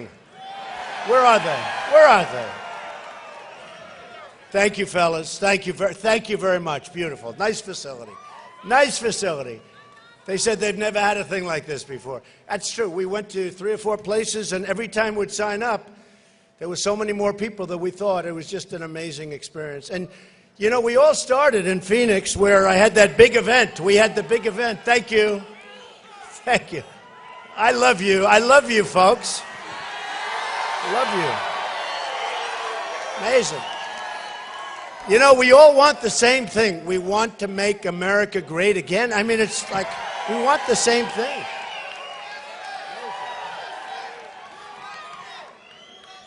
Where are they? Where are they? Thank you, fellas. Thank you very much. Beautiful. Nice facility. Nice facility. They said they've never had a thing like this before. That's true. We went to 3 or 4 places, and every time we'd sign up, there were so many more people than we thought. It was just an amazing experience. And, you know, we all started in Phoenix, where I had that big event. We had the big event. Thank you. Thank you. I love you. I love you, folks. I love you. Amazing. You know, we all want the same thing. We want to make America great again. I mean, it's like we want the same thing.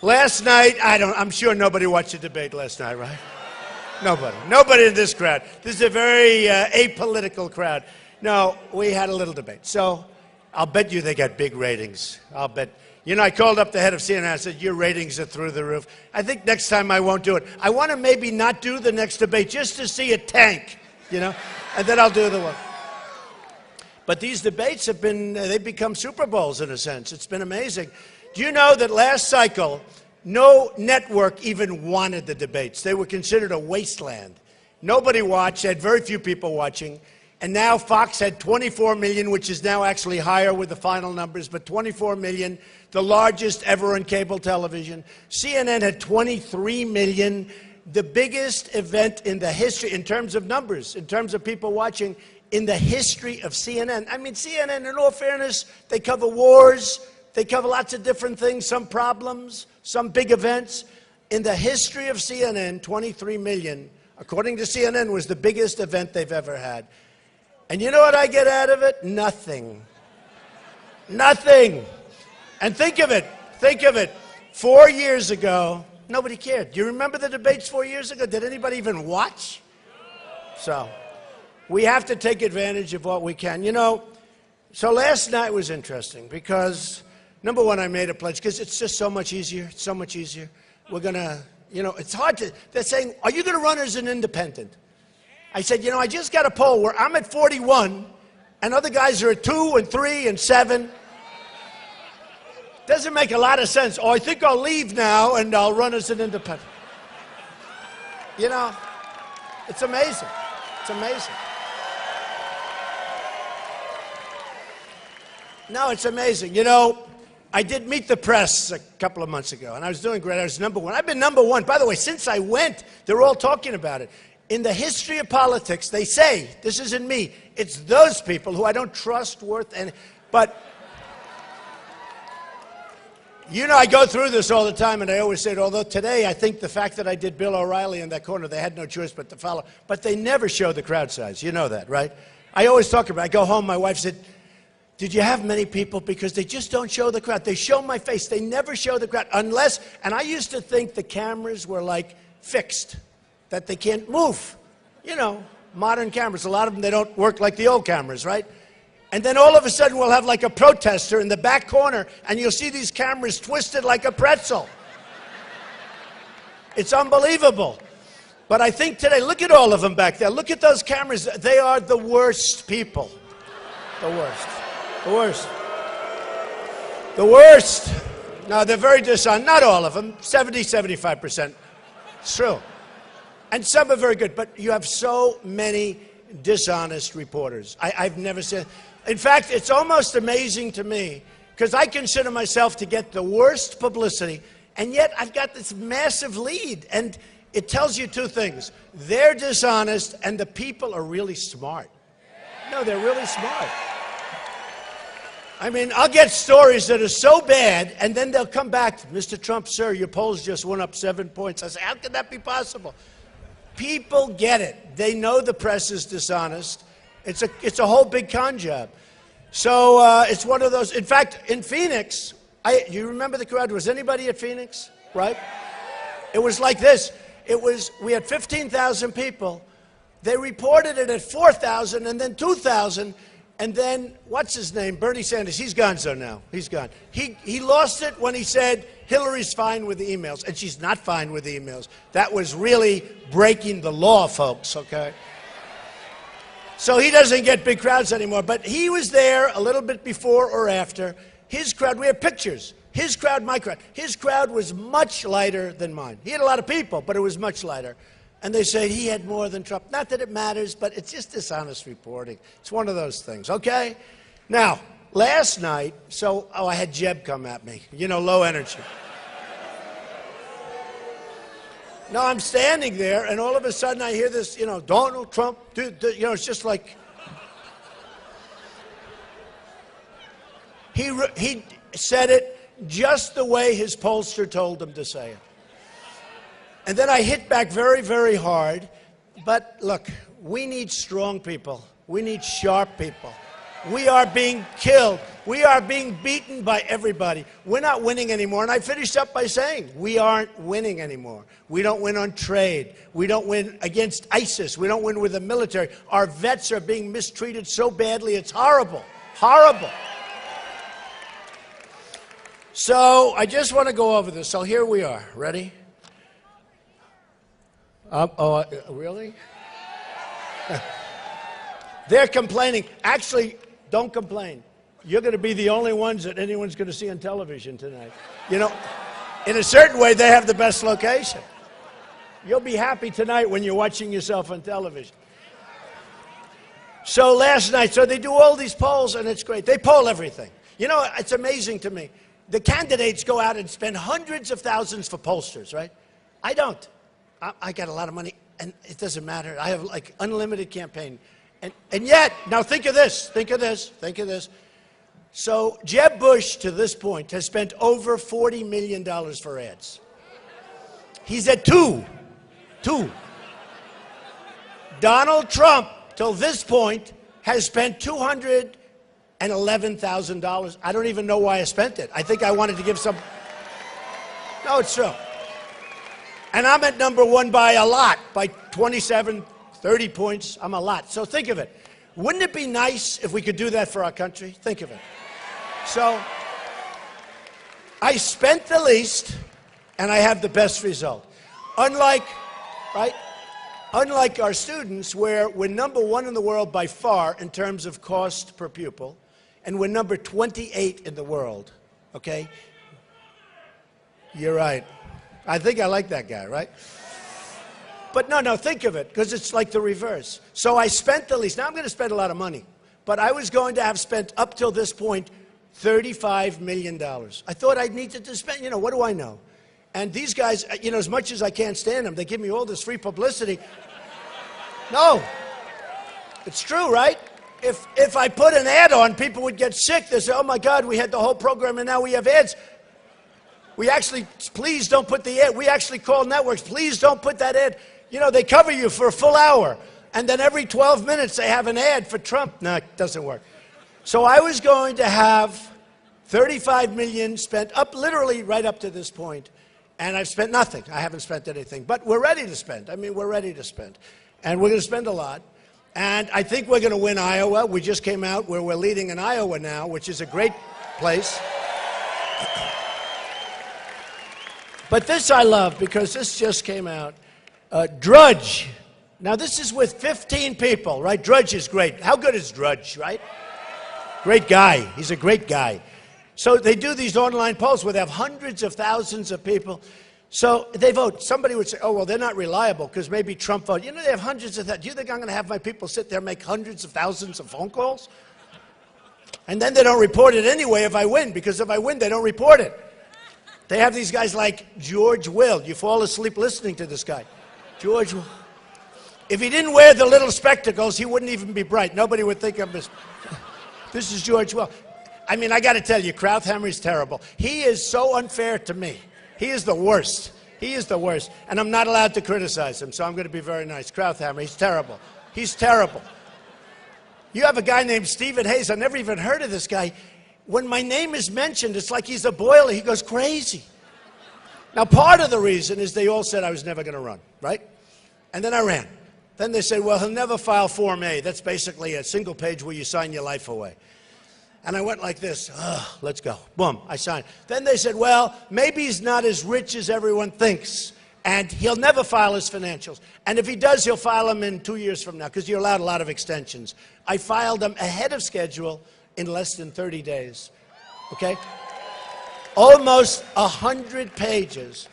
Last night, I'm sure nobody watched the debate last night, right? Nobody in this crowd. This is a very apolitical crowd. No, we had a little debate. So I'll bet you they got big ratings. I'll bet. You know, I called up the head of CNN. I said, your ratings are through the roof. I think next time I won't do it. I want to maybe not do the next debate just to see it tank, you know, and then I'll do the one. But these debates have been, they've become Super Bowls in a sense. It's been amazing. Do you know that last cycle, no network even wanted the debates? They were considered a wasteland. Nobody watched, had very few people watching. And now Fox had 24 million, which is now actually higher with the final numbers, but 24 million, the largest ever on cable television. CNN had 23 million, the biggest event in the history, in terms of numbers, in terms of people watching, in the history of CNN. I mean, CNN, in all fairness, they cover wars, they cover lots of different things, some problems, some big events. In the history of CNN, 23 million, according to CNN, was the biggest event they've ever had. And you know what I get out of it? Nothing. Nothing. And think of it. 4 years ago, nobody cared. Do you remember the debates 4 years ago? Did anybody even watch? So, we have to take advantage of what we can. You know, so last night was interesting because, number one, I made a pledge because it's just so much easier. It's so much easier. We're going to, you know, it's hard to, they're saying, are you going to run as an independent? I said, you know, I just got a poll where I'm at 41 and other guys are at 2 and 3 and 7. Doesn't make a lot of sense. Oh, I think I'll leave now and I'll run as an independent. You know, it's amazing. It's amazing. No, it's amazing. You know, I did Meet the Press a couple of months ago, and I was doing great. I was #1. I've been #1. By the way, since I went, they're all talking about it. In the history of politics, they say, this isn't me, it's those people who I don't trust worth any, but, you know, I go through this all the time, and I always say, although today I think the fact that I did Bill O'Reilly in that corner, they had no choice but to follow, but they never show the crowd size. You know that, right? I always talk about it. I go home, my wife said, did you have many people? Because they just don't show the crowd. They show my face. They never show the crowd unless, and I used to think the cameras were like fixed, that they can't move. You know, modern cameras, a lot of them, they don't work like the old cameras, right? And then all of a sudden we'll have like a protester in the back corner and you'll see these cameras twisted like a pretzel. It's unbelievable. But I think today, look at all of them back there. Look at those cameras. They are the worst people. The worst. The worst. The worst. No, they're very dishonest. Not all of them. 75%. It's true. And some are very good, but you have so many dishonest reporters. I've never seen. In fact, it's almost amazing to me, because I consider myself to get the worst publicity, and yet I've got this massive lead. And it tells you two things. They're dishonest, and the people are really smart. No, they're really smart. I mean, I'll get stories that are so bad, and then they'll come back, Mr. Trump, sir, your polls just went up 7 points. I say, how could that be possible? People get it. They know the press is dishonest. It's a whole big con job. So it's one of those. In fact, in Phoenix, you remember the crowd? Was anybody at Phoenix? Right? It was like this. We had 15,000 people. They reported it at 4,000 and then 2,000. And then, what's his name? Bernie Sanders. He's gone so now. He's gone. He lost it when he said Hillary's fine with the emails. And she's not fine with the emails. That was really breaking the law, folks, okay? So he doesn't get big crowds anymore. But he was there a little bit before or after. His crowd, we have pictures. his crowd, my crowd. His crowd was much lighter than mine. He had a lot of people, but it was much lighter. And they say he had more than Trump. Not that it matters, but it's just dishonest reporting. It's one of those things, okay? Now, last night, I had Jeb come at me. You know, low energy. No, I'm standing there, and all of a sudden I hear this, Donald Trump, it's just like... He said it just the way his pollster told him to say it. And then I hit back very, very hard. But look, we need strong people. We need sharp people. We are being killed. We are being beaten by everybody. We're not winning anymore. And I finished up by saying, we aren't winning anymore. We don't win on trade. We don't win against ISIS. We don't win with the military. Our vets are being mistreated so badly, it's horrible. Horrible. So I just want to go over this. So here we are. Ready? Really? They're complaining. Actually, don't complain. You're going to be the only ones that anyone's going to see on television tonight. In a certain way, they have the best location. You'll be happy tonight when you're watching yourself on television. So last night, they do all these polls, and it's great. They poll everything. It's amazing to me. The candidates go out and spend hundreds of thousands for pollsters, right? I don't. I got a lot of money, and it doesn't matter. I have, unlimited campaign. And yet, now think of this. So Jeb Bush, to this point, has spent over $40 million for ads. He's at two. Donald Trump, till this point, has spent $211,000. I don't even know why I spent it. I think I wanted to give some... No, it's true. And I'm at number one by a lot, by 27, 30 points. I'm a lot. So think of it. Wouldn't it be nice if we could do that for our country? Think of it. So I spent the least, and I have the best result. Unlike our students, where we're number one in the world by far in terms of cost per pupil, and we're number 28 in the world, okay? You're right. I think I like that guy, right? But no, think of it, because it's like the reverse. So I spent the least. Now I'm going to spend a lot of money, but I was going to have spent up till this point $35 million. I thought I'd need to spend, what do I know? And these guys, as much as I can't stand them, they give me all this free publicity. No, it's true, right? If I put an ad on, people would get sick. They say, oh my God, we had the whole program and now we have ads. Please don't put the ad. We actually call networks, please don't put that ad. They cover you for a full hour. And then every 12 minutes they have an ad for Trump. No, it doesn't work. So I was going to have $35 million spent literally right up to this point. And I've spent nothing. I haven't spent anything. But we're ready to spend. We're ready to spend. And we're going to spend a lot. And I think we're going to win Iowa. We just came out where we're leading in Iowa now, which is a great place. But this I love, because this just came out. Drudge. Now, this is with 15 people, right? Drudge is great. How good is Drudge, right? Great guy. He's a great guy. So they do these online polls where they have hundreds of thousands of people. So they vote. Somebody would say, oh, well, they're not reliable because maybe Trump voted. They have hundreds of that. Do you think I'm going to have my people sit there and make hundreds of thousands of phone calls? And then they don't report it anyway if I win, because if I win, they don't report it. They have these guys like George Will. You fall asleep listening to this guy. George Will. If he didn't wear the little spectacles, he wouldn't even be bright. Nobody would think of this. This is George Will. I got to tell you, Krauthammer is terrible. He is so unfair to me. He is the worst. He is the worst. And I'm not allowed to criticize him, so I'm going to be very nice. Krauthammer, he's terrible. He's terrible. You have a guy named Stephen Hayes. I've never even heard of this guy. When my name is mentioned, it's like he's a boiler. He goes crazy. Now, part of the reason is they all said I was never going to run, right? And then I ran. Then they said, well, he'll never file Form A. That's basically a single page where you sign your life away. And I went like this, let's go. Boom, I signed. Then they said, well, maybe he's not as rich as everyone thinks, and he'll never file his financials. And if he does, he'll file them in 2 years from now, because you're allowed a lot of extensions. I filed them ahead of schedule in less than 30 days, okay? Almost 100 pages.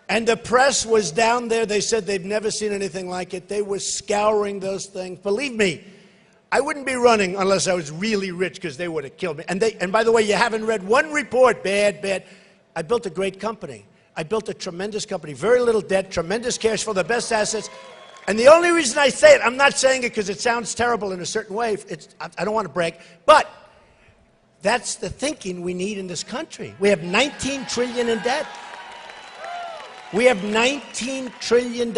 And the press was down there. They said they've never seen anything like it. They were scouring those things. Believe me, I wouldn't be running unless I was really rich, because they would have killed me. And by the way, you haven't read one report. Bad. I built a great company. I built a tremendous company. Very little debt, tremendous cash flow, the best assets. And the only reason I say it, I'm not saying it because it sounds terrible in a certain way. I don't want to brag. But that's the thinking we need in this country. We have $19 trillion in debt. We have $19 trillion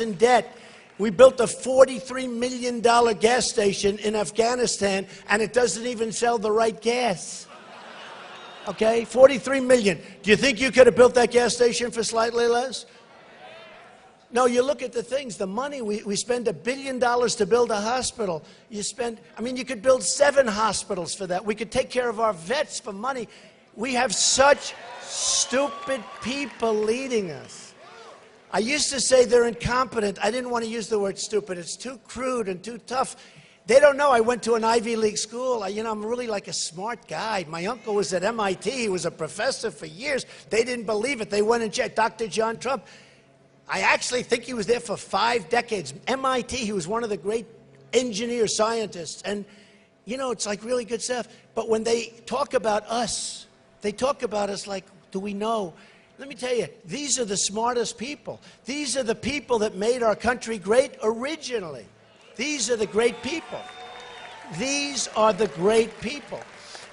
in debt. We built a $43 million gas station in Afghanistan, and it doesn't even sell the right gas. Okay, 43 million. Do you think you could have built that gas station for slightly less? No, you look at the things, the money, we spend $1 billion to build a hospital. You could build 7 hospitals for that. We could take care of our vets for money. We have such stupid people leading us. I used to say they're incompetent. I didn't want to use the word stupid. It's too crude and too tough. They don't know I went to an Ivy League school. I'm really like a smart guy. My uncle was at MIT. He was a professor for years. They didn't believe it. They went and checked Dr. John Trump. I actually think he was there for 5 decades. MIT, he was one of the great engineer scientists. And, it's like really good stuff. But when they talk about us, they talk about us like, do we know? Let me tell you, these are the smartest people. These are the people that made our country great originally. These are the great people. These are the great people.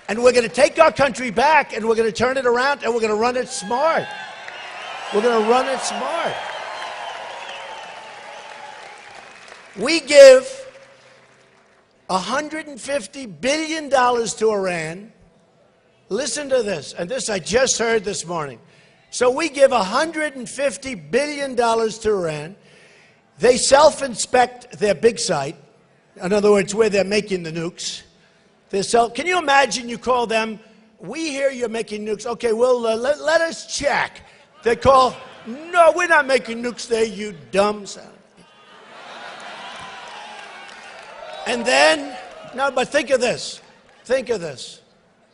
And we're going to take our country back, and we're going to turn it around, and we're going to run it smart. We're going to run it smart. We give $150 billion to Iran. Listen to this, and this I just heard this morning. So we give $150 billion to Iran. They self-inspect their big site. In other words, where they're making the nukes. Can you imagine you call them, we hear you're making nukes. Okay, well, let us check. They call, no, we're not making nukes there, you dumb son. And then, no, but think of this. Think of this.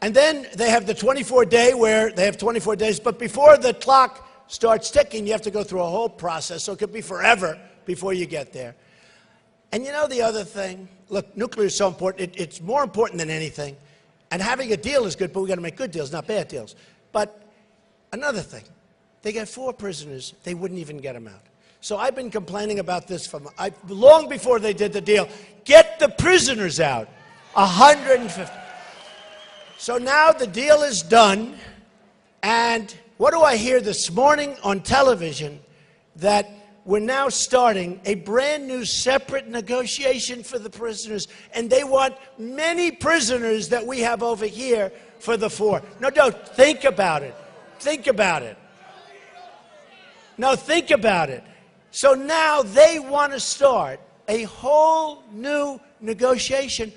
And then they have the 24-day where they have 24 days, but before the clock starts ticking, you have to go through a whole process, so it could be forever before you get there. And the other thing, look, nuclear is so important. It's more important than anything. And having a deal is good, but we've got to make good deals, not bad deals. But another thing, they got 4 prisoners. They wouldn't even get them out. So I've been complaining about this long before they did the deal. Get the prisoners out, 150. So now the deal is done, and what do I hear this morning on television? That we're now starting a brand new separate negotiation for the prisoners, and they want many prisoners that we have over here for the 4. No, think about it. Think about it. No, think about it. So now they want to start a whole new negotiation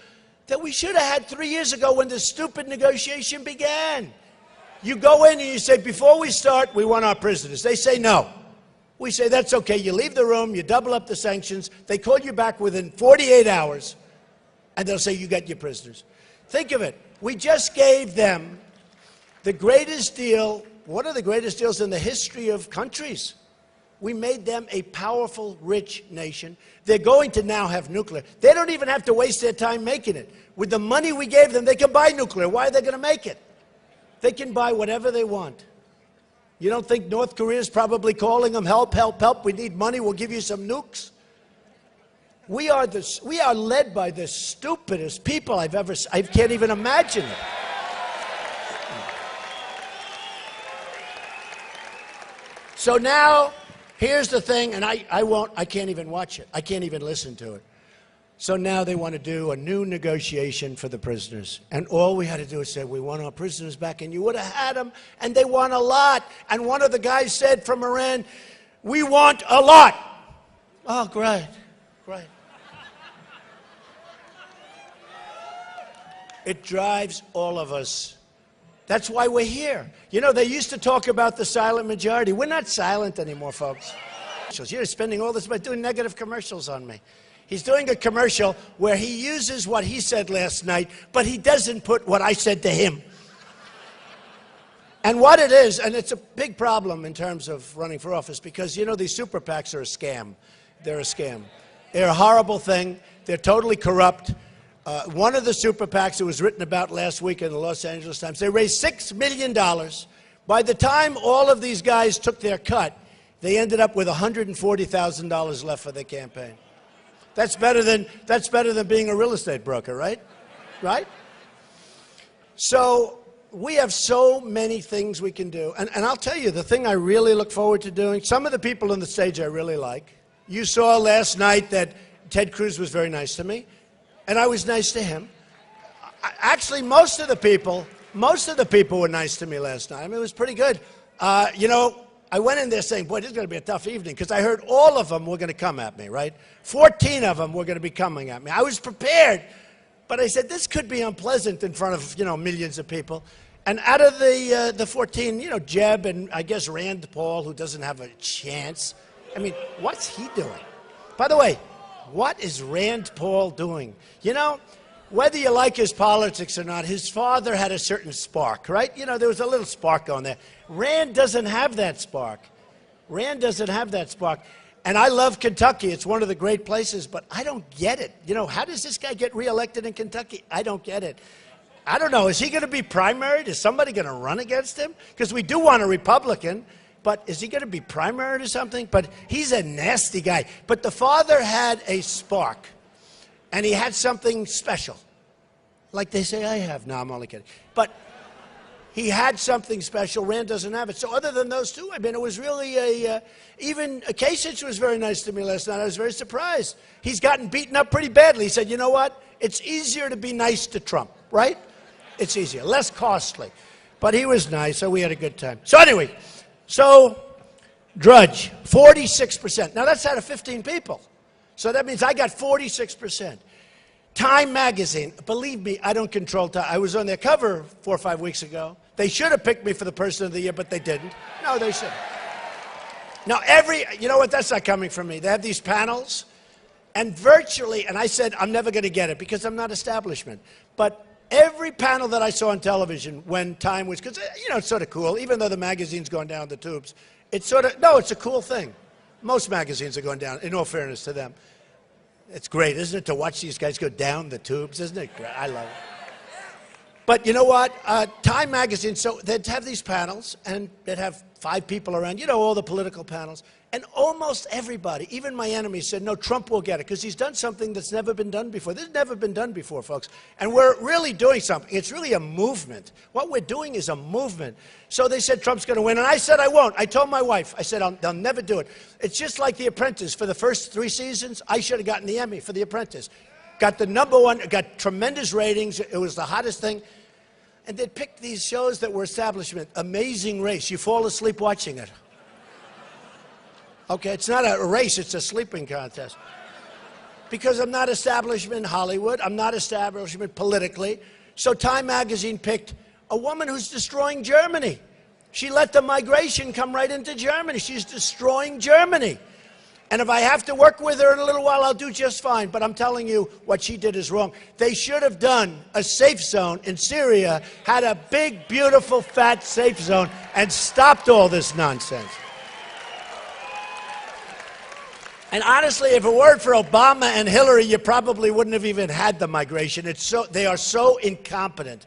that we should have had 3 years ago when the stupid negotiation began. You go in and you say, before we start, we want our prisoners. They say no. We say, that's okay. You leave the room, you double up the sanctions. They call you back within 48 hours, and they'll say, you got your prisoners. Think of it. We just gave them the greatest deal, one of the greatest deals in the history of countries. We made them a powerful, rich nation. They're going to now have nuclear. They don't even have to waste their time making it. With the money we gave them, they can buy nuclear. Why are they going to make it? They can buy whatever they want. You don't think North Korea is probably calling them, help, help, help, we need money, we'll give you some nukes? We are led by the stupidest people I can't even imagine it. So now, here's the thing, and I can't even watch it. I can't even listen to it. So now they want to do a new negotiation for the prisoners. And all we had to do is say, we want our prisoners back, and you would have had them, and they want a lot. And one of the guys said from Iran, we want a lot. Oh, great, great. It drives all of us. That's why we're here. They used to talk about the silent majority. We're not silent anymore, folks. You're spending all this money doing negative commercials on me. He's doing a commercial where he uses what he said last night, but he doesn't put what I said to him. And what it is, and it's a big problem in terms of running for office, because, you know, these super PACs are a scam. They're a scam. They're a horrible thing. They're totally corrupt. One of the super PACs that was written about last week in the Los Angeles Times, they raised $6 million. By the time all of these guys took their cut, they ended up with $140,000 left for their campaign. That's better than being a real estate broker, right? Right? So we have so many things we can do. And I'll tell you, the thing I really look forward to doing, some of the people on the stage I really like. You saw last night that Ted Cruz was very nice to me, and I was nice to him. Actually, most of the people were nice to me last night. I mean, it was pretty good. You know, I went in there saying, boy, this is going to be a tough evening, because I heard all of them were going to come at me, right? 14 of them were going to be coming at me. I was prepared, but I said, this could be unpleasant in front of, you know, millions of people. And out of the 14, you know, Jeb and I guess Rand Paul, who doesn't have a chance. I mean, what's he doing? By the way, what is Rand Paul doing? You know, whether you like his politics or not, his father had a certain spark, right? You know, there was a little spark on there. Rand doesn't have that spark. Rand doesn't have that spark. And I love Kentucky. It's one of the great places, but I don't get it. You know, how does this guy get reelected in Kentucky? I don't get it. I don't know. Is he going to be primaried? Is somebody going to run against him? Because we do want a Republican, but is he going to be primaried or something? But he's a nasty guy. But the father had a spark, and he had something special. Like they say I have. No, I'm only kidding. But he had something special. Rand doesn't have it. So other than those two, I mean, it was really even Kasich was very nice to me last night. I was very surprised. He's gotten beaten up pretty badly. He said, you know what? It's easier to be nice to Trump, right? It's easier, less costly. But he was nice, so we had a good time. So anyway, Drudge, 46%. Now that's out of 15 people. So that means I got 46%. Time magazine, believe me, I don't control Time. I was on their cover 4 or 5 weeks ago. They should have picked me for the person of the year, but they didn't. No, they shouldn't. Now you know what, that's not coming from me. They have these panels, and virtually, and I said I'm never going to get it because I'm not establishment, but every panel that I saw on television when Time was, because, you know, it's sort of cool, even though the magazine's going down the tubes, it's sort of, no, it's a cool thing. Most magazines are going down, in all fairness to them. It's great, isn't it, to watch these guys go down the tubes? Isn't it great? I love it. But you know what? Time magazine, so they'd have these panels, and they'd have 5 people around, you know, all the political panels. And almost everybody, even my enemies, said, no, Trump will get it, because he's done something that's never been done before. This has never been done before, folks. And we're really doing something. It's really a movement. What we're doing is a movement. So they said Trump's going to win, and I said I won't. I told my wife, I said, they'll never do it. It's just like The Apprentice. For the first 3 seasons, I should have gotten the Emmy for The Apprentice. Got the #1, got tremendous ratings. It was the hottest thing. And they'd pick these shows that were establishment. Amazing Race. You fall asleep watching it. Okay, it's not a race, it's a sleeping contest. Because I'm not establishment Hollywood, I'm not establishment politically. So Time magazine picked a woman who's destroying Germany. She let the migration come right into Germany. She's destroying Germany. And if I have to work with her in a little while, I'll do just fine. But I'm telling you, what she did is wrong. They should have done a safe zone in Syria, had a big, beautiful, fat safe zone, and stopped all this nonsense. And honestly, if it weren't for Obama and Hillary, you probably wouldn't have even had the migration. They are so incompetent.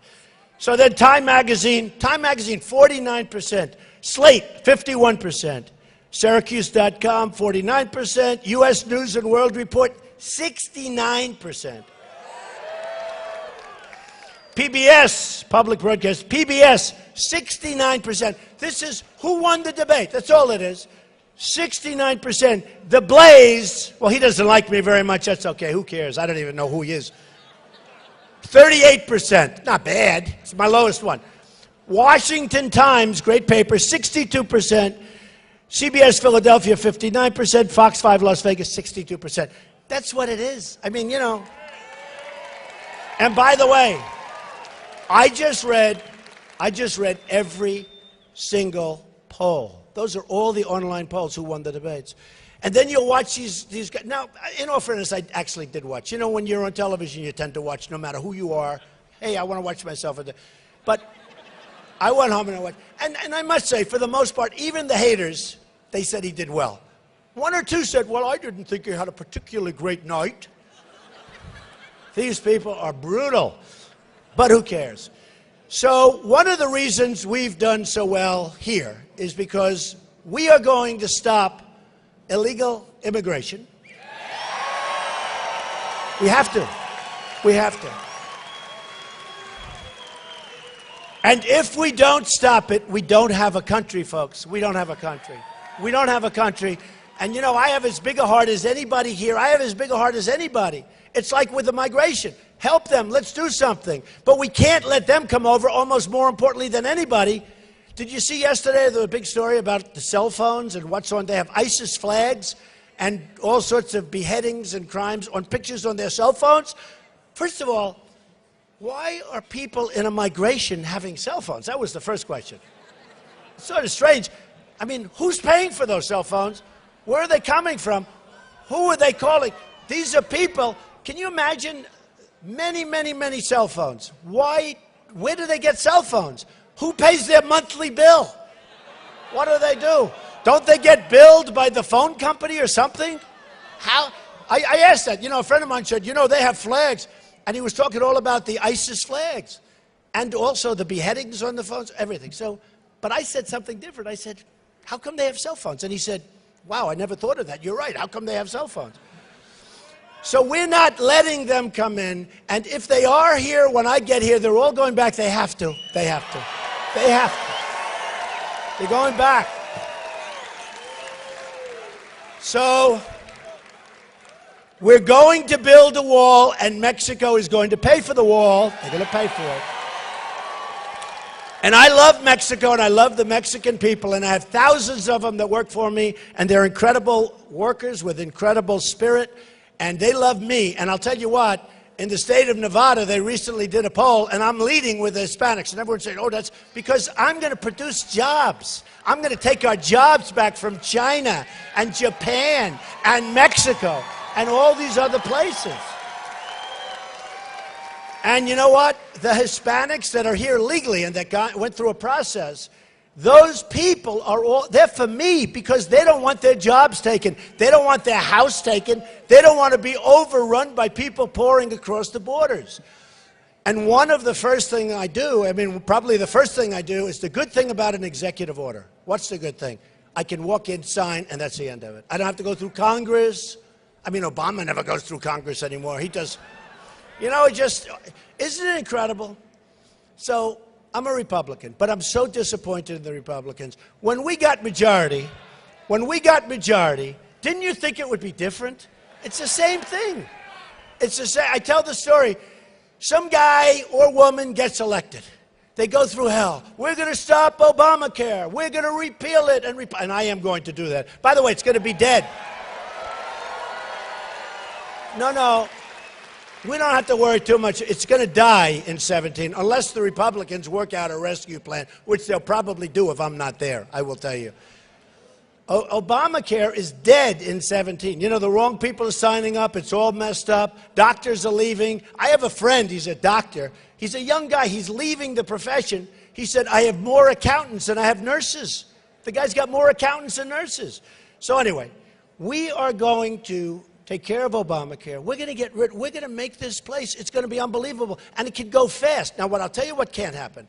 So then Time magazine 49%. Slate, 51%. Syracuse.com, 49%. U.S. News and World Report, 69%. PBS, public broadcast, PBS, 69%. This is who won the debate. That's all it is. 69%. The Blaze, well, he doesn't like me very much. That's okay. Who cares? I don't even know who he is. 38%. Not bad. It's my lowest one. Washington Times, great paper, 62%. CBS Philadelphia, 59%. Fox 5 Las Vegas, 62%. That's what it is. I mean, you know. And by the way, I just read every single poll. Those are all the online polls who won the debates. And then you'll watch these guys. Now, in all fairness, I actually did watch. You know, when you're on television, you tend to watch no matter who you are. Hey, I want to watch myself. But I went home and I watched. And I must say, for the most part, even the haters, they said he did well. One or two said, well, I didn't think he had a particularly great night. These people are brutal. But who cares? So one of the reasons we've done so well here is because we are going to stop illegal immigration. We have to. We have to. And if we don't stop it, we don't have a country, folks. We don't have a country. We don't have a country. And, you know, I have as big a heart as anybody here. I have as big a heart as anybody. It's like with the migration. Help them. Let's do something. But we can't let them come over, almost more importantly than anybody. Did you see yesterday the big story about the cell phones and what's on? They have ISIS flags and all sorts of beheadings and crimes on pictures on their cell phones. First of all, why are people in a migration having cell phones? That was the first question. It's sort of strange. I mean, who's paying for those cell phones? Where are they coming from? Who are they calling? These are people. Can you imagine many, many, many cell phones? Why? Where do they get cell phones? Who pays their monthly bill? What do? Don't they get billed by the phone company or something? How? I asked that. You know, a friend of mine said, you know, they have flags. And he was talking all about the ISIS flags and also the beheadings on the phones, everything. So, but I said something different. I said, how come they have cell phones? And he said, wow, I never thought of that. You're right. How come they have cell phones? So we're not letting them come in. And if they are here when I get here, they're all going back. They have to. They have to. They have to. They're going back. So we're going to build a wall, and Mexico is going to pay for the wall. They're going to pay for it. And I love Mexico, and I love the Mexican people, and I have thousands of them that work for me, and they're incredible workers with incredible spirit, and they love me. And I'll tell you what, in the state of Nevada, they recently did a poll, and I'm leading with the Hispanics, and everyone's saying, oh, that's because I'm going to produce jobs. I'm going to take our jobs back from China and Japan and Mexico and all these other places. And you know what? The Hispanics that are here legally and that went through a process, those people are all, they're for me because they don't want their jobs taken. They don't want their house taken. They don't want to be overrun by people pouring across the borders. And one of the first thing I do, I mean, probably the first thing I do is the good thing about an executive order. What's the good thing? I can walk in, sign, and that's the end of it. I don't have to go through Congress. I mean, Obama never goes through Congress anymore. He does, you know, it just, isn't it incredible? So I'm a Republican, but I'm so disappointed in the Republicans. When we got majority, didn't you think it would be different? It's the same thing. It's the same. I tell the story. Some guy or woman gets elected. They go through hell. We're going to stop Obamacare. We're going to repeal it. And I am going to do that. By the way, it's going to be dead. No. We don't have to worry too much. It's going to die in 17, unless the Republicans work out a rescue plan, which they'll probably do if I'm not there, I will tell you. Obamacare is dead in 17. You know, the wrong people are signing up. It's all messed up. Doctors are leaving. I have a friend. He's a doctor. He's a young guy. He's leaving the profession. He said, I have more accountants than I have nurses. The guy's got more accountants than nurses. So anyway, we are going to take care of Obamacare. We're going to make this place. It's going to be unbelievable. And it can go fast. Now, I'll tell you what can't happen.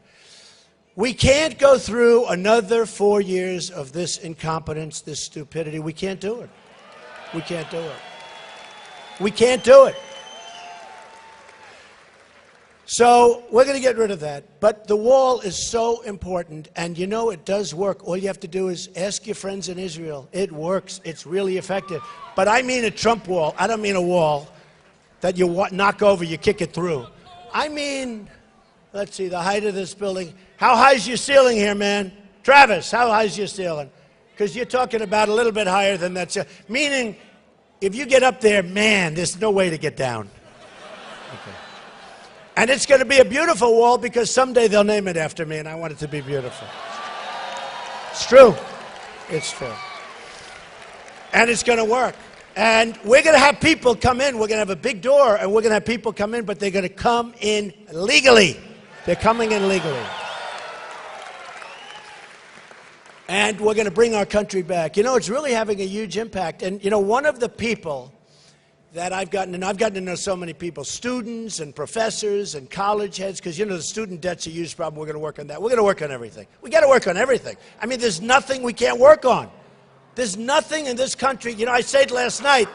We can't go through another 4 years of this incompetence, this stupidity. We can't do it. We can't do it. We can't do it. So we're going to get rid of that. But the wall is so important, and you know it does work. All you have to do is ask your friends in Israel. It works. It's really effective. But I mean a Trump wall. I don't mean a wall that you knock over, you kick it through. I mean, let's see, the height of this building. How high is your ceiling here, man? Travis, how high is your ceiling? Because you're talking about a little bit higher than that. Meaning, if you get up there, man, there's no way to get down. Okay. And it's going to be a beautiful wall because someday they'll name it after me, and I want it to be beautiful. It's true. It's true. And it's going to work. And we're going to have people come in. We're going to have a big door, and we're going to have people come in, but they're going to come in legally. They're coming in legally. And we're going to bring our country back. You know, it's really having a huge impact. And, you know, one of the people that I've gotten to know so many people, students and professors and college heads, because, you know, the student debt's a huge problem. We're going to work on that. We're going to work on everything. We got to work on everything. I mean, there's nothing we can't work on. There's nothing in this country. You know, I said last night,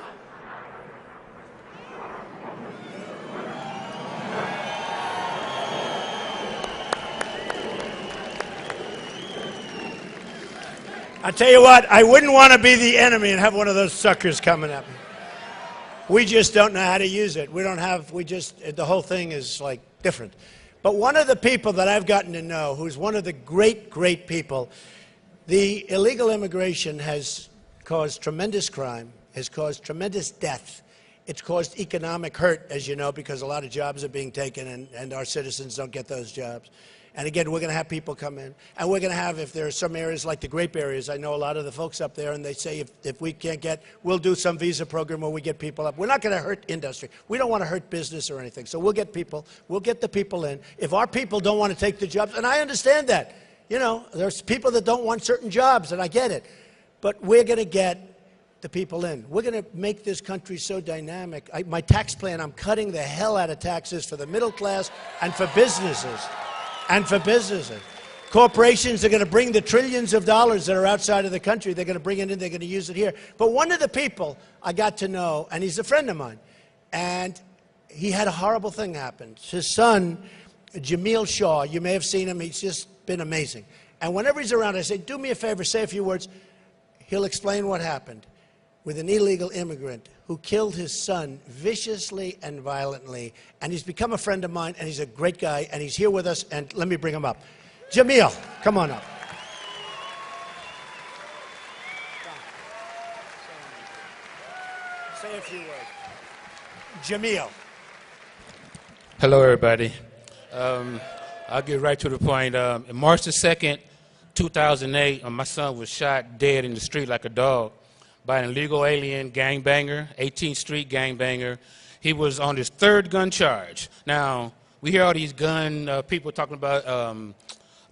I tell you what, I wouldn't want to be the enemy and have one of those suckers coming at me. We just don't know how to use it. The whole thing is like different. But one of the people that I've gotten to know, who's one of the great, great people, the illegal immigration has caused tremendous crime, has caused tremendous death. It's caused economic hurt, as you know, because a lot of jobs are being taken and our citizens don't get those jobs. And again, we're going to have people come in. And we're going to have, if there are some areas like the grape areas, I know a lot of the folks up there, and they say if we can't get, we'll do some visa program where we get people up. We're not going to hurt industry. We don't want to hurt business or anything. So we'll get people. We'll get the people in. If our people don't want to take the jobs, and I understand that. You know, there's people that don't want certain jobs, and I get it. But we're going to get the people in. We're going to make this country so dynamic. My tax plan, I'm cutting the hell out of taxes for the middle class and for businesses. Corporations are going to bring the trillions of dollars that are outside of the country. They're going to bring it in. They're going to use it here. But one of the people I got to know, and he's a friend of mine, and he had a horrible thing happen. His son, Jamil Shaw, you may have seen him. He's just been amazing. And whenever he's around, I say, do me a favor, say a few words. He'll explain what happened with an illegal immigrant who killed his son viciously and violently. And he's become a friend of mine, and he's a great guy, and he's here with us, and let me bring him up. Jamil, come on up. Say a few words. Jamil. Hello, everybody. I'll get right to the point. March the 2nd, 2008, my son was shot dead in the street like a dog by an illegal alien gangbanger, 18th Street gangbanger. He was on his third gun charge. Now, we hear all these people talking about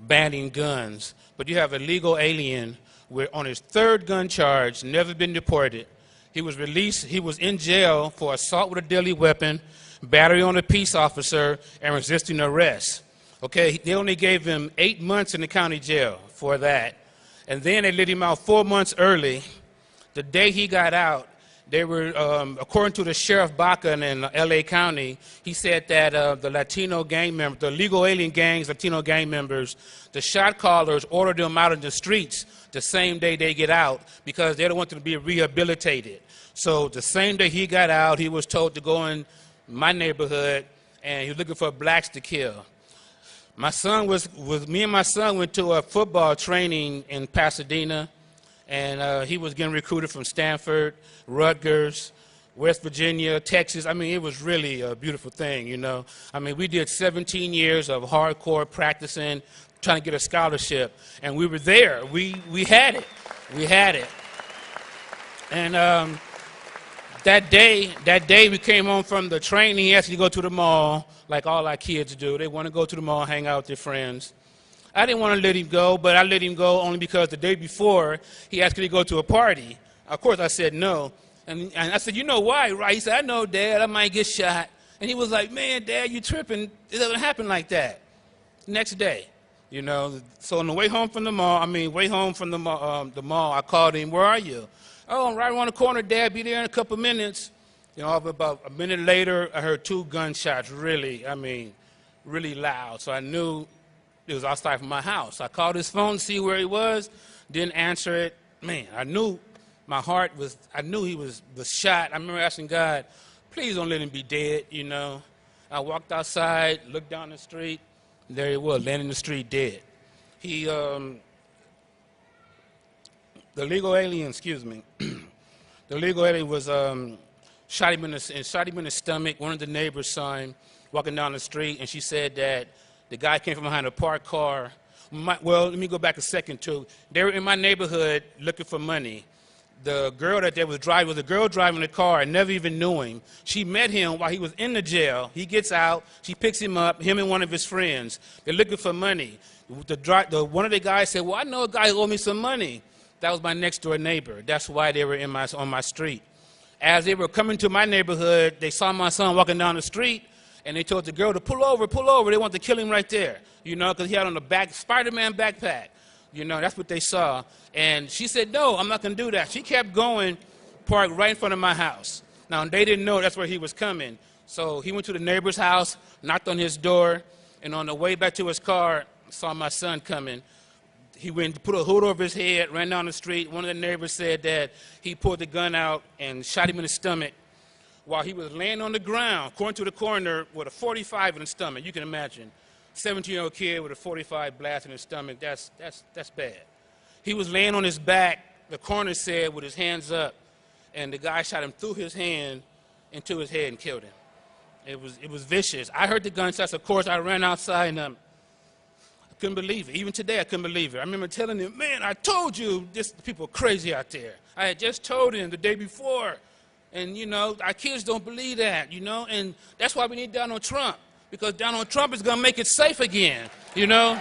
banning guns, but you have a legal alien on his third gun charge, never been deported. He was released. He was in jail for assault with a deadly weapon, battery on a peace officer, and resisting arrest. Okay, they only gave him 8 months in the county jail for that. And then they let him out 4 months early. The day he got out, they were, according to the Sheriff Baca in L.A. County, he said that the Latino gang members, the legal alien gangs, Latino gang members, the shot callers ordered them out in the streets the same day they get out because they don't want them to be rehabilitated. So the same day he got out, he was told to go in my neighborhood, and he was looking for blacks to kill. Me and my son went to a football training in Pasadena, and he was getting recruited from Stanford, Rutgers, West Virginia, Texas. I mean, it was really a beautiful thing, you know. I mean, we did 17 years of hardcore practicing, trying to get a scholarship, and we were there. We had it. We had it. And that day we came home from the training, he asked me to go to the mall, like all our kids do. They want to go to the mall, hang out with their friends. I didn't want to let him go, but I let him go only because the day before, he asked me to go to a party. Of course, I said no. And I said, you know why, right? He said, I know, Dad, I might get shot. And he was like, man, Dad, you tripping. It doesn't happen like that. Next day, you know. So on the way home from the mall, I called him, where are you? Oh, I'm right around the corner, Dad, be there in a couple minutes. You know, about a minute later, I heard 2 gunshots, really loud. So I knew it was outside from my house. I called his phone to see where he was, didn't answer it. Man, I knew he was shot. I remember asking God, please don't let him be dead, you know. I walked outside, looked down the street, and there he was, laying in the street dead. The legal alien, the legal alien was shot him in the stomach. One of the neighbors saw him walking down the street, and she said that the guy came from behind a parked car. Well, let me go back a second, too. They were in my neighborhood looking for money. the girl that they was driving was a girl driving the car and never even knew him. She met him while he was in the jail. He gets out. She picks him up, him and one of his friends. They're looking for money. One of the guys said, well, I know a guy who owed me some money. That was my next door neighbor. That's why they were on my street. As they were coming to my neighborhood, they saw my son walking down the street, and they told the girl to pull over, pull over. They wanted to kill him right there, you know, because he had on the back Spider-Man backpack. You know, that's what they saw. And she said, no, I'm not going to do that. She kept going, parked right in front of my house. Now, they didn't know that's where he was coming. So he went to the neighbor's house, knocked on his door, and on the way back to his car, saw my son coming. He went, put a hood over his head, ran down the street. One of the neighbors said that he pulled the gun out and shot him in the stomach while he was laying on the ground, according to the coroner, with a 45 in the stomach. You can imagine. 17-year-old kid with a 45 blast in his stomach, that's bad. He was laying on his back, the coroner said, with his hands up, and the guy shot him through his hand into his head and killed him. It was vicious. I heard the gunshots, of course. I ran outside, and I couldn't believe it. Even today, I couldn't believe it. I remember telling him, man, I told you, people are crazy out there. I had just told him the day before, and, you know, our kids don't believe that, you know, and that's why we need Donald Trump. Because Donald Trump is going to make it safe again, you know.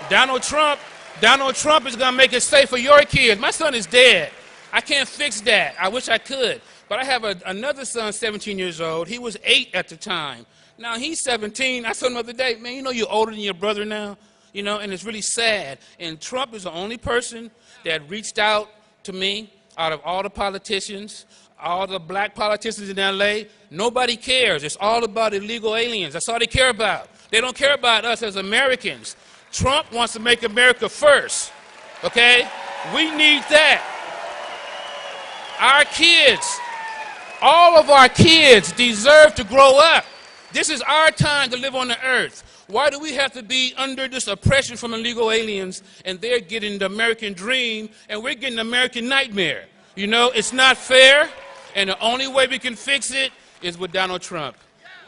Donald Trump is going to make it safe for your kids. My son is dead. I can't fix that. I wish I could. But I have another son, 17 years old. He was 8 at the time. Now he's 17. I saw him the other day, man, you know you're older than your brother now, you know, and it's really sad. And Trump is the only person that reached out to me out of all the politicians, all the black politicians in L.A., nobody cares. It's all about illegal aliens. That's all they care about. They don't care about us as Americans. Trump wants to make America first, okay? We need that. Our kids, all of our kids deserve to grow up. This is our time to live on the earth. Why do we have to be under this oppression from illegal aliens, and they're getting the American dream, and we're getting the American nightmare? You know, it's not fair. And the only way we can fix it is with Donald Trump.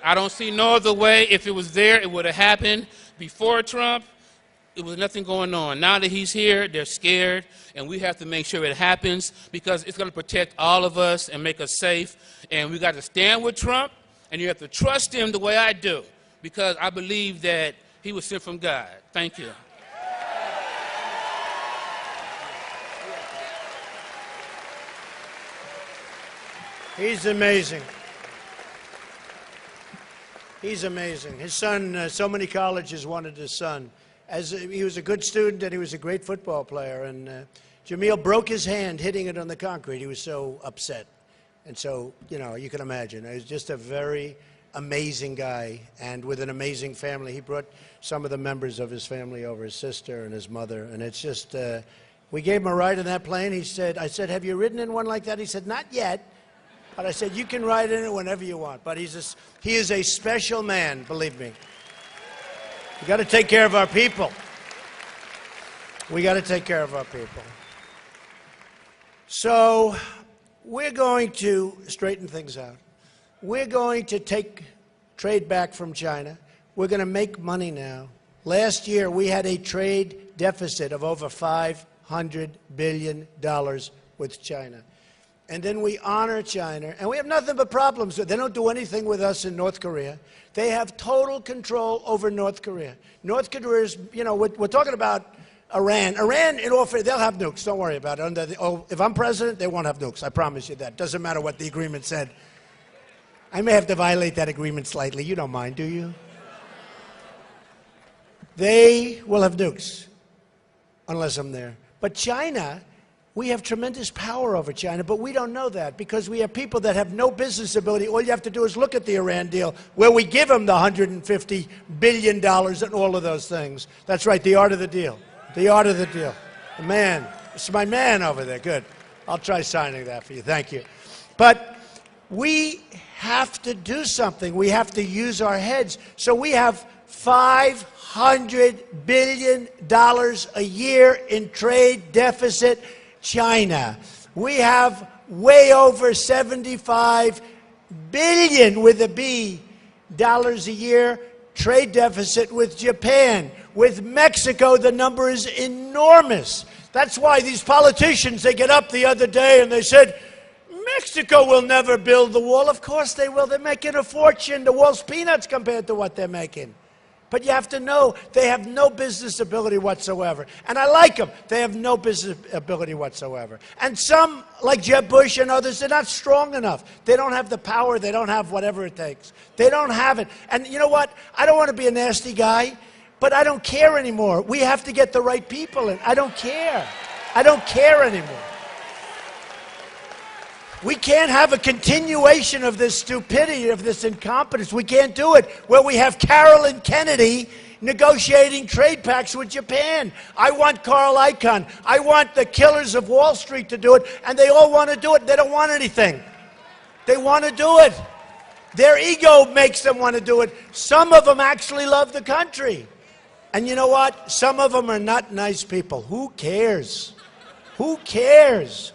I don't see no other way. If it was there, it would have happened. Before Trump, it was nothing going on. Now that he's here, they're scared, and we have to make sure it happens because it's going to protect all of us and make us safe. And we got to stand with Trump, and you have to trust him the way I do because I believe that he was sent from God. Thank you. He's amazing. He's amazing. His son, so many colleges wanted his son. He was a good student and he was a great football player. And Jamil broke his hand hitting it on the concrete. He was so upset. And so, you know, you can imagine. He was just a very amazing guy and with an amazing family. He brought some of the members of his family over, his sister and his mother. And it's just, we gave him a ride in that plane. I said, have you ridden in one like that? He said, not yet. But I said, you can ride in it whenever you want. But he is a special man, believe me. We got to take care of our people. We got to take care of our people. So we're going to straighten things out. We're going to take trade back from China. We're going to make money now. Last year, we had a trade deficit of over $500 billion with China. And then we honor China, and we have nothing but problems. They don't do anything with us in North Korea. They have total control over North Korea. North Korea is, you know, we're talking about Iran. Iran, they'll have nukes. Don't worry about it. If I'm president, they won't have nukes. I promise you that. Doesn't matter what the agreement said. I may have to violate that agreement slightly. You don't mind, do you? They will have nukes, unless I'm there. But China, we have tremendous power over China, but we don't know that because we have people that have no business ability. All you have to do is look at the Iran deal where we give them the $150 billion and all of those things. That's right, the art of the deal. The art of the deal. The man. It's my man over there. Good. I'll try signing that for you. Thank you. But we have to do something. We have to use our heads. So we have $500 billion a year in trade deficit. China. We have way over $75 billion with a B dollars a year trade deficit with Japan. With Mexico, the number is enormous. That's why these politicians, they get up the other day and they said, Mexico will never build the wall. Of course they will. They're making a fortune. The wall's peanuts compared to what they're making. But you have to know they have no business ability whatsoever. And I like them. They have no business ability whatsoever. And some, like Jeb Bush and others, they're not strong enough. They don't have the power. They don't have whatever it takes. They don't have it. And you know what? I don't want to be a nasty guy, but I don't care anymore. We have to get the right people in. I don't care. I don't care anymore. We can't have a continuation of this stupidity, of this incompetence. We can't do it where we have Carolyn Kennedy negotiating trade pacts with Japan. I want Carl Icahn. I want the killers of Wall Street to do it, and they all want to do it. They don't want anything. They want to do it. Their ego makes them want to do it. Some of them actually love the country. And you know what? Some of them are not nice people. Who cares? Who cares?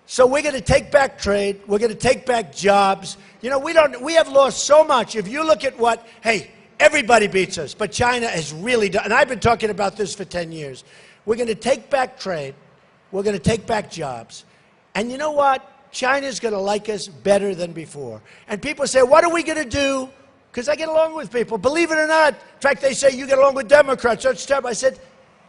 So we're going to take back trade. We're going to take back jobs. You know, we have lost so much. If you look at what, hey, everybody beats us, but China has really done, and I've been talking about this for 10 years. We're going to take back trade. We're going to take back jobs. And you know what? China's going to like us better than before. And people say, what are we going to do? Because I get along with people. Believe it or not. In fact, they say you get along with Democrats. That's terrible. I said,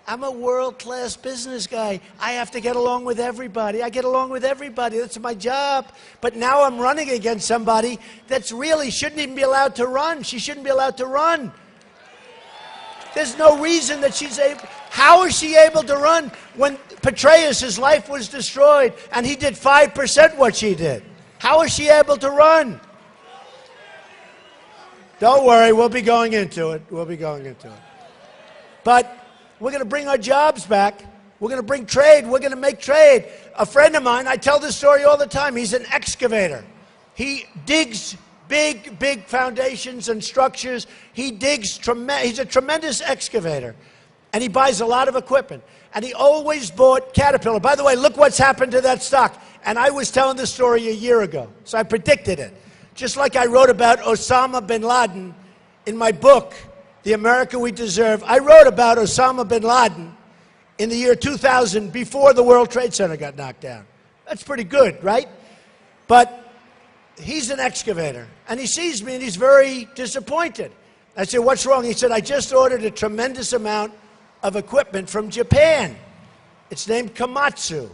I'm a world-class business guy. I have to get along with everybody. I get along with everybody. That's my job. But now I'm running against somebody that's really shouldn't even be allowed to run. She shouldn't be allowed to run. There's no reason that she's able. How is she able to run when Petraeus, his life was destroyed, and he did 5% what she did? How is she able to run? Don't worry, we'll be going into it. We'll be going into it. But we're going to bring our jobs back. We're going to bring trade. We're going to make trade. A friend of mine, I tell this story all the time, he's an excavator. He digs big, big foundations and structures. He digs, he's a tremendous excavator. And he buys a lot of equipment. And he always bought Caterpillar. By the way, look what's happened to that stock. And I was telling this story a year ago, so I predicted it. Just like I wrote about Osama bin Laden in my book, The America We Deserve. I wrote about Osama bin Laden in the year 2000 before the World Trade Center got knocked down. That's pretty good, right? But he's an excavator, and he sees me, and he's very disappointed. I said, what's wrong? He said, I just ordered a tremendous amount of equipment from Japan. It's named Komatsu.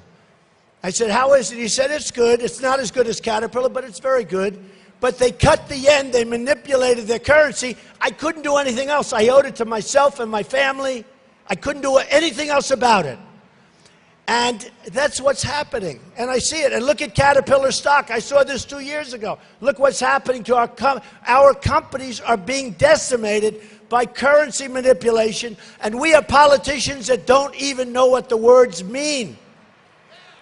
I said, how is it? He said, it's good. It's not as good as Caterpillar, but it's very good. But they cut the yen, they manipulated their currency. I couldn't do anything else. I owed it to myself and my family. I couldn't do anything else about it. And that's what's happening. And I see it. And look at Caterpillar stock. I saw this 2 years ago. Look what's happening to our companies are being decimated by currency manipulation. And we have politicians that don't even know what the words mean.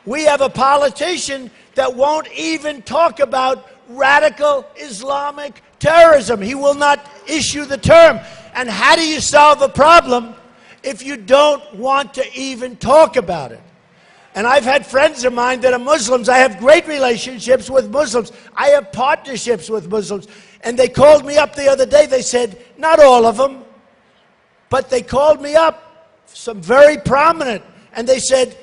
We have a politician that won't even talk about radical Islamic terrorism. He will not issue the term. And how do you solve a problem if you don't want to even talk about it? And I've had friends of mine that are Muslims. I have great relationships with Muslims. I have partnerships with Muslims. And they called me up the other day. They said, not all of them, but they called me up, some very prominent. And they said,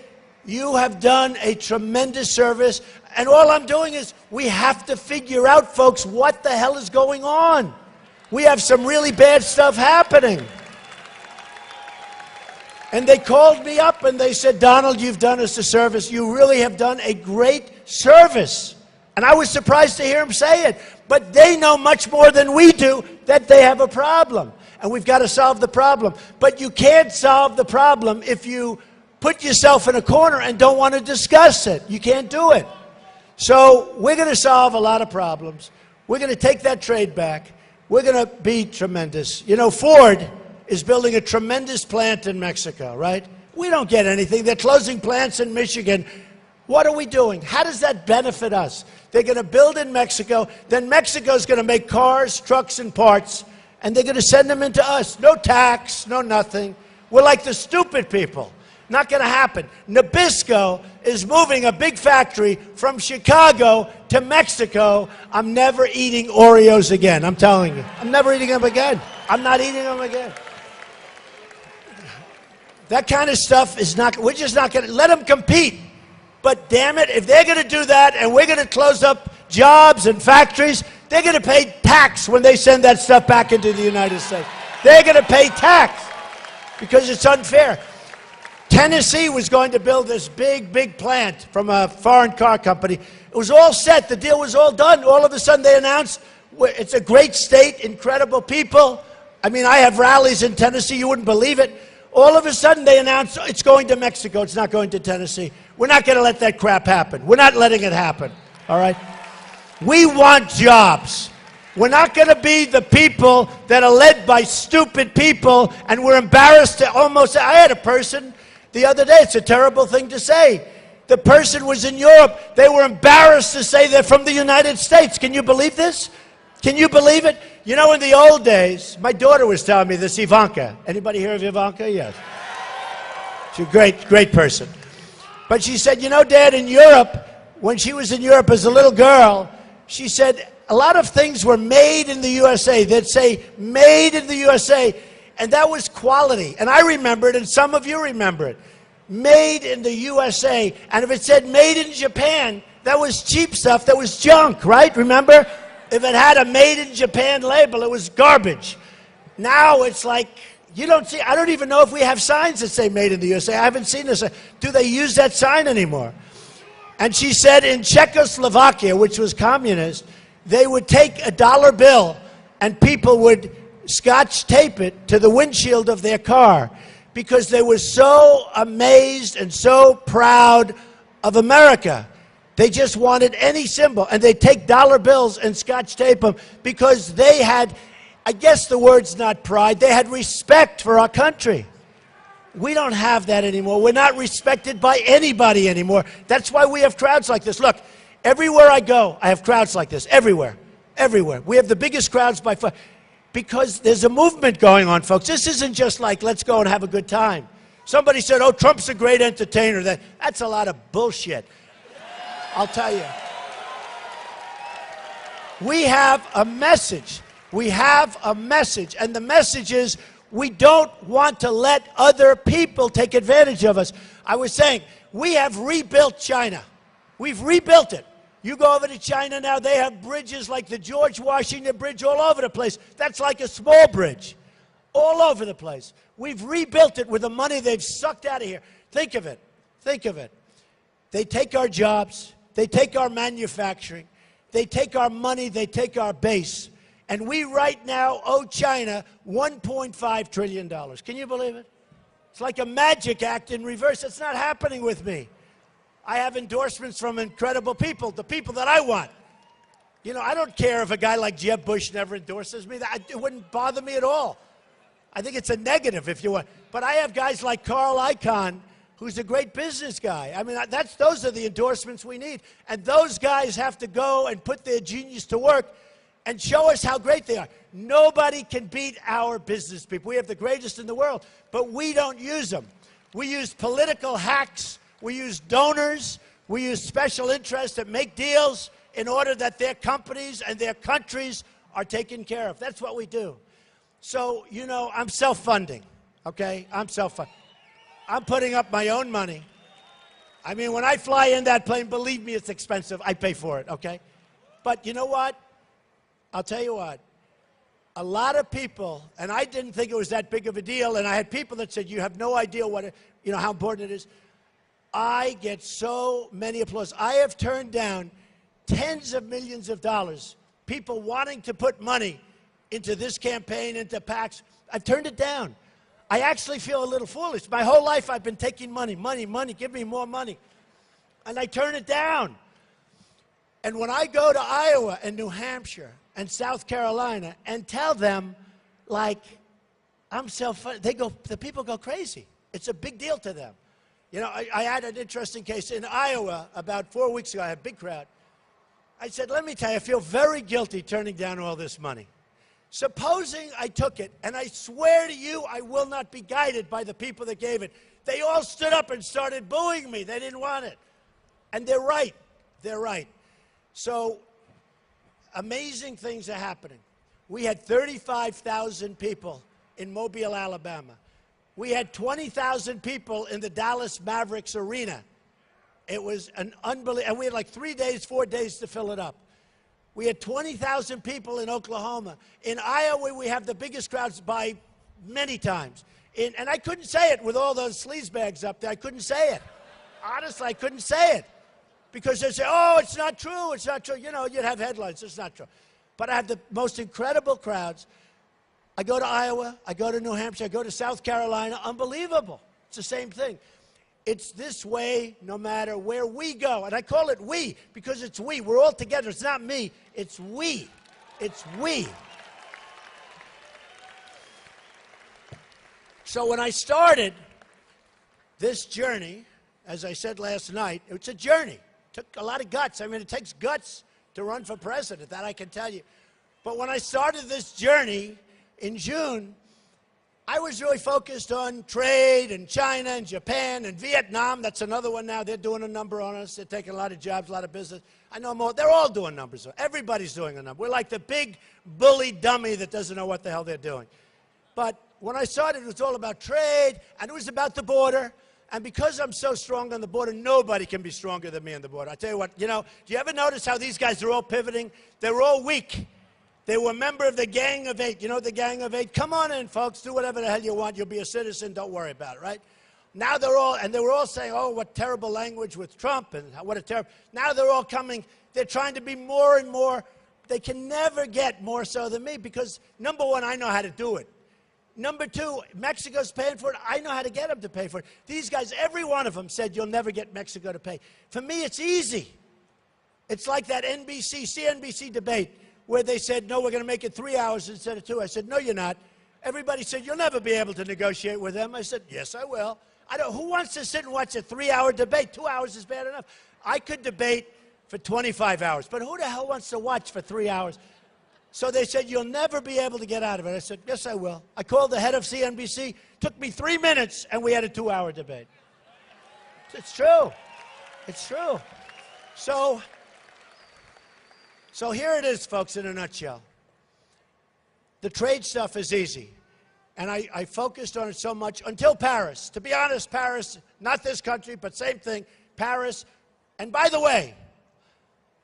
you have done a tremendous service. And all I'm doing is, we have to figure out, folks, what the hell is going on. We have some really bad stuff happening. And they called me up and they said, Donald, you've done us a service. You really have done a great service. And I was surprised to hear him say it. But they know much more than we do that they have a problem. And we've got to solve the problem. But you can't solve the problem if you put yourself in a corner and don't want to discuss it. You can't do it. So we're going to solve a lot of problems. We're going to take that trade back. We're going to be tremendous. You know, Ford is building a tremendous plant in Mexico, right? We don't get anything. They're closing plants in Michigan. What are we doing? How does that benefit us? They're going to build in Mexico. Then Mexico's going to make cars, trucks, and parts, and they're going to send them into us. No tax, no nothing. We're like the stupid people. Not going to happen. Nabisco is moving a big factory from Chicago to Mexico. I'm never eating Oreos again. I'm telling you. I'm never eating them again. I'm not eating them again. That kind of stuff is not, we're just not going to let them compete. But damn it, if they're going to do that and we're going to close up jobs and factories, they're going to pay tax when they send that stuff back into the United States. They're going to pay tax because it's unfair. Tennessee was going to build this big plant from a foreign car company. It was all set. The deal was all done. All of a sudden they announced it's a great state, incredible people. I mean, I have rallies in Tennessee. You wouldn't believe it. All of a sudden, they announced it's going to Mexico. It's not going to Tennessee. We're not going to let that crap happen. We're not letting it happen, all right? We want jobs. We're not going to be the people that are led by stupid people, and we're embarrassed to almost... I had a person the other day. It's a terrible thing to say. The person was in Europe. They were embarrassed to say they're from the United States. Can you believe this? Can you believe it? You know, in the old days, my daughter was telling me this, Ivanka. Anybody hear of Ivanka? Yes. She's a great person. But she said, you know, Dad, in Europe, when she was in Europe as a little girl, she said a lot of things were made in the USA. They'd say, made in the USA, and that was quality. And I remember it, and some of you remember it. Made in the USA. And if it said made in Japan, that was cheap stuff, that was junk, right? Remember? If it had a made in Japan label, it was garbage. Now it's like, you don't see, I don't even know if we have signs that say made in the USA. I haven't seen this. Do they use that sign anymore? And she said in Czechoslovakia, which was communist, they would take a dollar bill and people would scotch tape it to the windshield of their car because they were so amazed and so proud of America. They just wanted any symbol, and they'd take dollar bills and scotch tape them because they had, I guess the word's not pride, they had respect for our country. We don't have that anymore. We're not respected by anybody anymore. That's why we have crowds like this. Look, everywhere I go, I have crowds like this, everywhere, everywhere. We have the biggest crowds by far because there's a movement going on, folks. This isn't just like, let's go and have a good time. Somebody said, oh, Trump's a great entertainer. That's a lot of bullshit. I'll tell you. We have a message. We have a message. And the message is we don't want to let other people take advantage of us. I was saying, we have rebuilt China. We've rebuilt it. You go over to China now, they have bridges like the George Washington Bridge all over the place. That's like a small bridge. All over the place. We've rebuilt it with the money they've sucked out of here. Think of it. Think of it. They take our jobs. They take our manufacturing, they take our money, they take our base, and we right now owe China $1.5 trillion. Can you believe it? It's like a magic act in reverse. It's not happening with me. I have endorsements from incredible people, the people that I want. You know, I don't care if a guy like Jeb Bush never endorses me. It wouldn't bother me at all. I think it's a negative if you want. But I have guys like Carl Icahn, who's a great business guy. I mean, those are the endorsements we need. And those guys have to go and put their genius to work and show us how great they are. Nobody can beat our business people. We have the greatest in the world, but we don't use them. We use political hacks. We use donors. We use special interests that make deals in order that their companies and their countries are taken care of. That's what we do. So, you know, I'm self-funding, okay? I'm self-funding. I'm putting up my own money. I mean, when I fly in that plane, believe me, it's expensive. I pay for it, okay? But you know what? I'll tell you what. A lot of people, and I didn't think it was that big of a deal, and I had people that said, you have no idea how important it is. I get so many applause. I have turned down tens of millions of dollars, people wanting to put money into this campaign, into PACs. I've turned it down. I actually feel a little foolish. My whole life I've been taking money, give me more money. And I turn it down. And when I go to Iowa and New Hampshire and South Carolina and tell them, like, I'm self-funded, the people go crazy. It's a big deal to them. You know, I had an interesting case in Iowa about 4 weeks ago. I had a big crowd. I said, let me tell you, I feel very guilty turning down all this money. Supposing I took it, and I swear to you, I will not be guided by the people that gave it. They all stood up and started booing me. They didn't want it. And they're right. They're right. So, amazing things are happening. We had 35,000 people in Mobile, Alabama. We had 20,000 people in the Dallas Mavericks arena. It was an unbelievable, and we had like 3 days, 4 days to fill it up. We had 20,000 people in Oklahoma. In Iowa, we have the biggest crowds by many times. And I couldn't say it with all those sleazebags up there. I couldn't say it. Honestly, I couldn't say it. Because they say, oh, it's not true, it's not true. You know, you'd have headlines, it's not true. But I have the most incredible crowds. I go to Iowa, I go to New Hampshire, I go to South Carolina. Unbelievable. It's the same thing. It's this way no matter where we go. And I call it we because it's we. We're all together. It's not me. It's we. It's we. So when I started this journey, as I said last night, it's a journey. It took a lot of guts. I mean, it takes guts to run for president, that I can tell you. But when I started this journey in June, I was really focused on trade and China and Japan and Vietnam. That's another one now. They're doing a number on us. They're taking a lot of jobs, a lot of business. I know more. They're all doing numbers. Everybody's doing a number. We're like the big bully dummy that doesn't know what the hell they're doing. But when I started, it was all about trade, and it was about the border. And because I'm so strong on the border, nobody can be stronger than me on the border. I tell you what, you know, do you ever notice how these guys are all pivoting? They're all weak. They were a member of the Gang of Eight. You know the Gang of Eight? Come on in, folks. Do whatever the hell you want. You'll be a citizen. Don't worry about it, right? Now they're all, and they were all saying, oh, what terrible language with Trump, and what a terrible. Now they're all coming. They're trying to be more and more. They can never get more so than me because, number one, I know how to do it. Number two, Mexico's paying for it. I know how to get them to pay for it. These guys, every one of them said, you'll never get Mexico to pay. For me, it's easy. It's like that CNBC debate where they said, no, we're going to make it 3 hours instead of 2. I said, no, you're not. Everybody said, you'll never be able to negotiate with them. I said, yes, I will. Who wants to sit and watch a 3-hour debate? 2 hours is bad enough. I could debate for 25 hours, but who the hell wants to watch for 3 hours? So they said, you'll never be able to get out of it. I said, yes, I will. I called the head of CNBC. Took me 3 minutes, and we had a 2-hour debate. It's true. It's true. So here it is, folks, in a nutshell. The trade stuff is easy. And I focused on it so much until Paris. To be honest, Paris, not this country, but same thing, Paris. And by the way,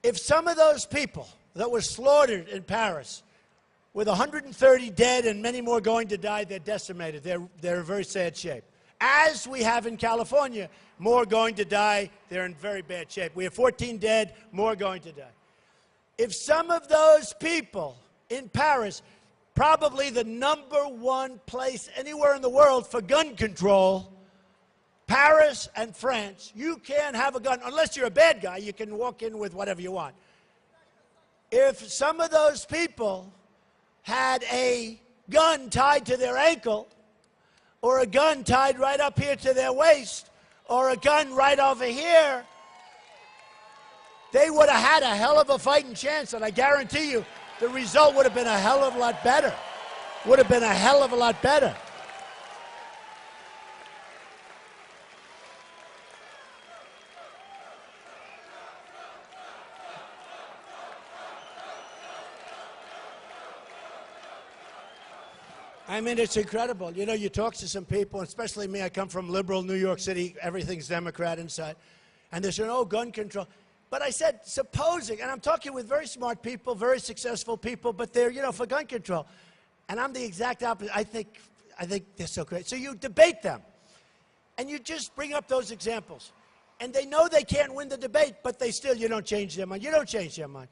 if some of those people that were slaughtered in Paris, with 130 dead and many more going to die, they're decimated. They're in very sad shape. As we have in California, more going to die, they're in very bad shape. We have 14 dead, more going to die. If some of those people in Paris, probably the #1 place anywhere in the world for gun control, Paris and France, you can't have a gun. Unless you're a bad guy, you can walk in with whatever you want. If some of those people had a gun tied to their ankle, or a gun tied right up here to their waist, or a gun right over here, they would have had a hell of a fighting chance, and I guarantee you the result would have been a hell of a lot better. Would have been a hell of a lot better. I mean, it's incredible. You know, you talk to some people, especially me, I come from liberal New York City, everything's Democrat inside, and they say, oh, gun control. But I said, supposing, and I'm talking with very smart people, very successful people, but they're, you know, for gun control. And I'm the exact opposite. I think they're so great. So you debate them, and you just bring up those examples. And they know they can't win the debate, but you don't change their mind. You don't change their mind.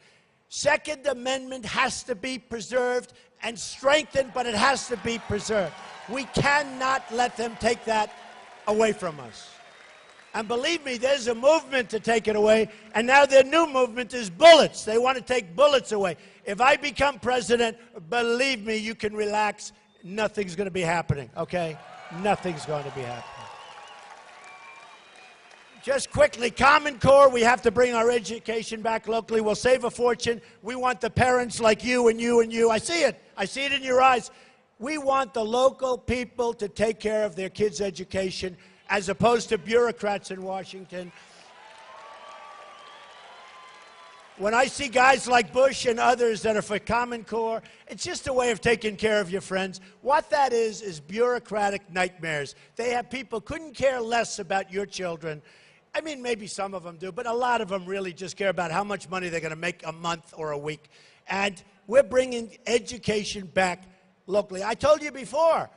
Second Amendment has to be preserved and strengthened, but it has to be preserved. We cannot let them take that away from us. And believe me, there's a movement to take it away, and now their new movement is bullets. They want to take bullets away. If I become president, believe me, you can relax. Nothing's going to be happening, okay? Nothing's going to be happening. Just quickly, Common Core, we have to bring our education back locally. We'll save a fortune. We want the parents like you and you and you. I see it. I see it in your eyes. We want the local people to take care of their kids' education as opposed to bureaucrats in Washington. when I see guys like Bush and others that are for Common Core, it's just a way of taking care of your friends. What that is bureaucratic nightmares. They have people couldn't care less about your children. I mean, maybe some of them do, but a lot of them really just care about how much money they're going to make a month or a week. And we're bringing education back locally. I told you before,